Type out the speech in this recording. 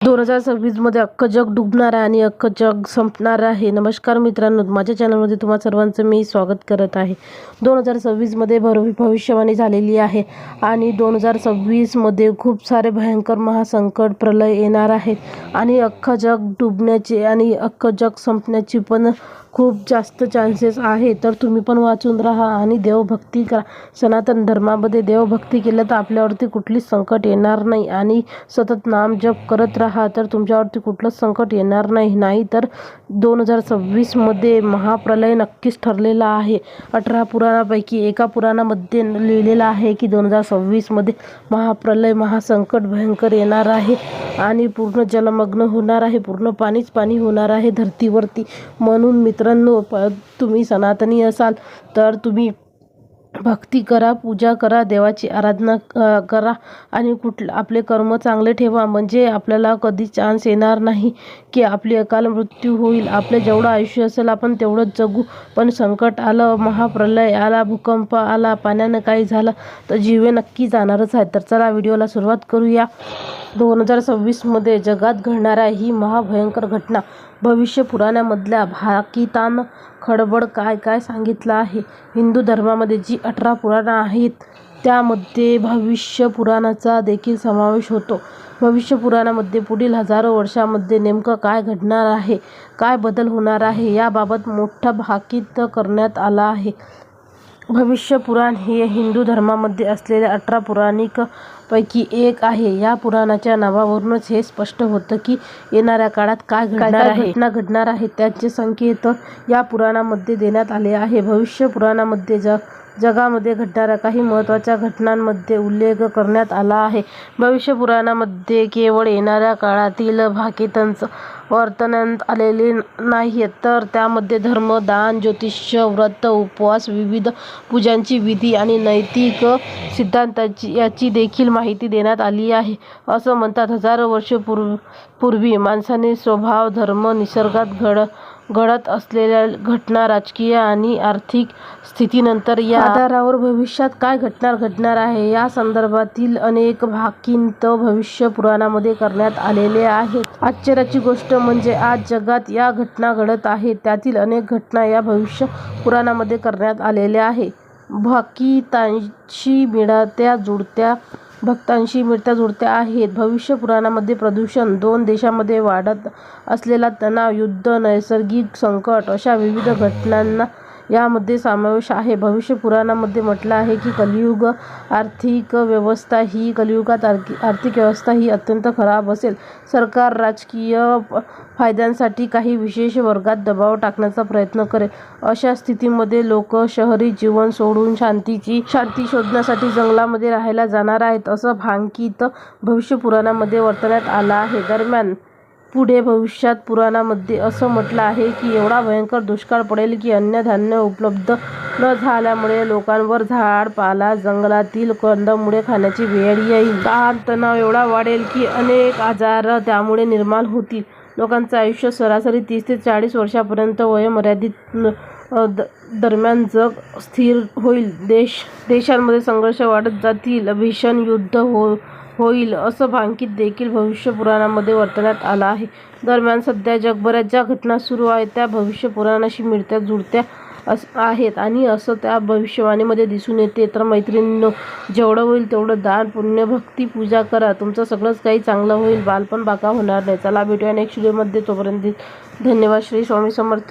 2026 मध्ये अख्खं जग डुबणार आहे आणि अख्खं जग संपणार आहे. नमस्कार मित्रांनो, माझ्या चॅनलमध्ये तुम्हा सर्वांचं मी स्वागत करत आहे. 2026 मध्ये भविष्यवाणी झालेली आहे आणि 2026 मध्ये खूप सारे भयंकर महासंकट प्रलय येणार आहेत आणि अख्खं जग डुबण्याचे आणि अख्खं जग संपण्याची पण खूप जास्त चान्सेस आहे. तर तुम्ही पण वाचून राहा आणि देवभक्ती करा. सनातन धर्मामध्ये देवभक्ती केलं तर आपल्यावरती कुठलीच संकट येणार नाही आणि सतत नाम जप करत राहा तर तुमच्यावरती कुठलंच संकट येणार नाही. नाहीतर 2026 मध्ये महाप्रलय नक्कीच ठरलेला आहे. 18 पुराणापैकी एका पुराणामध्ये लिहिलेलं आहे की 2026 मध्ये महाप्रलय महासंकट भयंकर येणार आहे आणि पूर्ण जलमग्न होणार आहे, पूर्ण पाणीच पाणी होणार आहे धरतीवरती. म्हणून मित्रांनो, तुम्ही सनातनी असाल तर तुम्ही भक्ती करा, पूजा करा, देवाची आराधना करा आणि आपले कर्म चांगले ठेवा. म्हणजे आपल्याला कधी चान्स येणार नाही की आपली अकाल मृत्यू होईल. आपलं जेवढं आयुष्य असेल आपण तेवढंच जगू. पण संकट आलं, महाप्रलय आला, भूकंप आला, पाण्यानं काही झालं तर जीवे नक्की जाणारच आहेत. तर चला व्हिडिओला सुरुवात करूया. 2026 मध्ये जगात घडणाऱ्या ही महाभयंकर घटना भविष्य पुराणामधल्या भाकितानं खडबड काय काय सांगितलं आहे. हिंदू धर्मामध्ये जी 18 पुराणं आहेत त्यामध्ये भविष्य पुराणाचा देखील समावेश होतो. भविष्य पुराणामध्ये पुढील हजारो वर्षांमध्ये नेमकं काय घडणार आहे, काय बदल होणार आहे याबाबत मोठा भाकीत करण्यात आला आहे. भविष्य पुराण हे हिंदू धर्मामध्ये असलेल्या 18 पुराणिक पैकी एक आहे. या पुराणाच्या नावावरूनच हे स्पष्ट होतं की येणाऱ्या काळात काय घटना घडणार आहे. त्यांचे संकेत या पुराणामध्ये देण्यात आले आहे. भविष्य पुराणामध्ये जगामध्ये घडणाऱ्या काही महत्त्वाच्या घटनांमध्ये उल्लेख करण्यात आला आहे. भविष्य पुराणामध्ये केवळ येणाऱ्या काळातील भाकितांच वर्णनात आलेले नाहीत, तर त्यामध्ये धर्म, दान, ज्योतिष्य, व्रत, उपवास, विविध पूजांची विधी आणि नैतिक सिद्धांतांची याची देखील माहिती देण्यात आली आहे. असं म्हणतात, हजारो वर्षे पूर्वी माणसाने स्वभाव, धर्म, निसर्गात घडत असलेल्या घटना, राजकीय आणि आर्थिक स्थितीनंतर या आधारावर भविष्यात काय घडणार आहे या संदर्भातील अनेक भाकित भविष्य पुराणामध्ये करण्यात आलेले आहेत. आश्चर्याची गोष्ट म्हणजे आज जगात या घटना घडत आहेत त्यातील अनेक घटना या भविष्य पुराणामध्ये करण्यात आलेल्या आहेत. भक्तांशी मिळत्या जुळत्या आहेत. भविष्य पुराणामध्ये प्रदूषण, 2 देशांमध्ये वाढत असलेला तणाव, युद्ध, नैसर्गिक संकट अशा विविध घटनांना यामध्ये समावेश आहे. भविष्य पुराणामध्ये म्हटलं आहे की कलियुगात आर्थिक व्यवस्था ही अत्यंत खराब असेल. सरकार राजकीय फायद्यांसाठी काही विशेष वर्गात दबाव टाकण्याचा प्रयत्न करेल. अशा स्थितीमध्ये लोक शहरी जीवन सोडून शांती शोधण्यासाठी जंगलामध्ये राहायला जाणार आहेत, असं भाकित भविष्य पुराणामध्ये वर्णनात आलं आहे. दरम्यान पुढे भविष्यात पुराणामध्ये असं म्हटलं आहे की एवढा भयंकर दुष्काळ पडेल की अन्नधान्य उपलब्ध न झाल्यामुळे लोकांवर झाडपाला, जंगलातील कंदमुळे खाण्याची वेळ येईल. ताण-तणाव एवढा वाढेल की अनेक आजार त्यामुळे निर्माण होतील. लोकांचं आयुष्य सरासरी 30 ते 40 वर्षांपर्यंत वयोमर्यादित दरम्यान जग स्थिर होईल. देशांमध्ये संघर्ष वाढत जातील, भीषण युद्ध होईल असं भाकित देखील भविष्य पुराणामध्ये वर्णनात आलं आहे. दरम्यान सध्या जगभरात ज्या घटना सुरू आहेत त्या भविष्य पुराणाशी मिळत्या जुळत्या आहेत आणि असं त्या भविष्यवाणीमध्ये दिसून येते. तर मैत्रिणींनो, जेवढं होईल तेवढं दान, पुण्य, भक्ती, पूजा करा. तुमचं सगळंच काही चांगलं होईल. बालपण बाका होणार नाही. चला भेटूया नेक्स्ट व्हिडिओमध्ये. तोपर्यंत धन्यवाद. श्री स्वामी समर्थ.